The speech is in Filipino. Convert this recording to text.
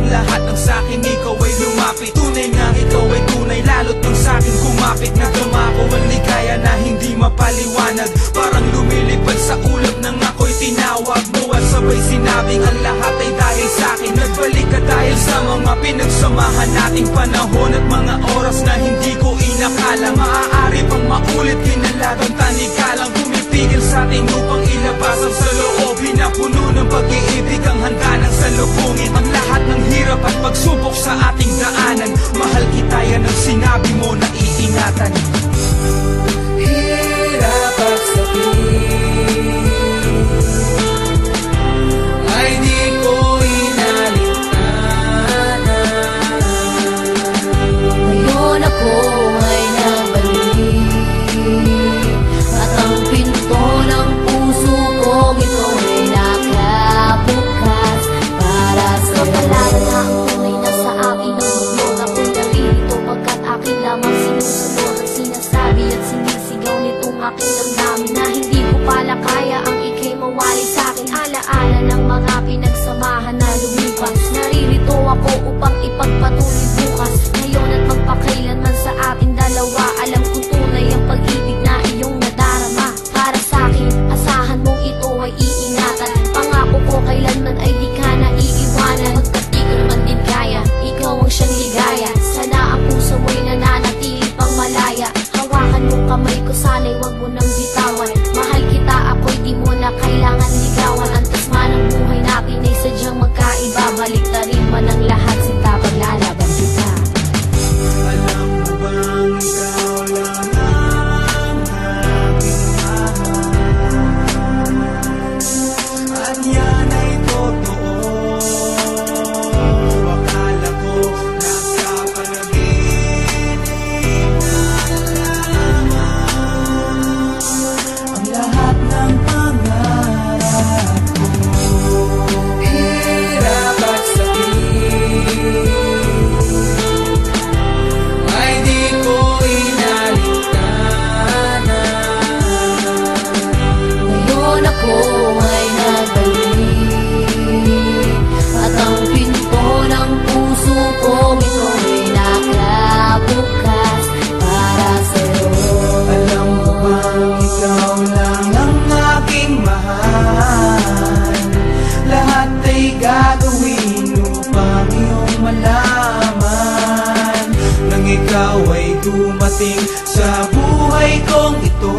lahat ng sakin, ikaw ay lumapit. Tunay nga ikaw ay tunay, lalo't nang sakin kumapit. Nagdama ko ang ligaya na hindi mapaliwanag, parang lumilipad sa ulap nang ako'y tinawag mo. At sabay sinabing ang lahat ay dahil sakin. Nagbalik ka dahil sa mga pinagsamahan nating panahon at mga oras na hindi ko inakala maaari pang maulit. Kinalagang tanikalang pumipigil sa atin upang ilabas ang saloobin na puno ng pag-iibig, ang handa ng salubungin ang lahat ng hirap at pagsubok sa ating daanan. Mahal kita, yan ang sinabi mo na iingatan. Hirap at sakit ay di ko inalintanan. Ngayon ako ay nabalik at ang pinto ng puso kong ito ay nakabukas para sa palala na ang tunay na sa akin. Ang huwag ako'y naririto pagkat akin lamang sinusunod ang sinasabi at sinisigaw nitong aking damdamin na hindi ko pala kaya ang ika'y mawali sa'kin. Alaala ng mga pinagsamahan na lumipas, naririto ako upang ipagpatuloy bukas, ngayon at magpakailanman sa ating dalawa. Alam kong tunay ang pag-ibig na iyong nadarama para sa'kin. Asahan mong ito ay iingatan, pangako ko kailanman ay di ka na iiwanan. Pagkat di ko naman din kaya, ikaw ang siyang ligaya. Sana ang puso mo'y nananatili pang malaya. Hawakan mo kamay ko, sana'y wag mo nang bitawan. Mahal kita, ako'y di mo na kailangan ligawan. Antas man ang buhay natin ay sadyang magkaiba, baliktarin man ang lahat, sinta paglalaban kita. Alam mo bang ikaw lang ang aking mahal, at yan ay totoo. Akala ko nagkapanaginip na lamang ang lahat ng pangarap ko. Hirap at sakit ay di ko inalintanan. Ngayon ako ay nabalik at ang pinto ng puso kong ito ay nakabukas para sa'yo. Alam mo bang ikaw lang ang aking mahal, lahat ay gagawin upang iyong malaman nang ikaw ay dumating sa buhay kong ito.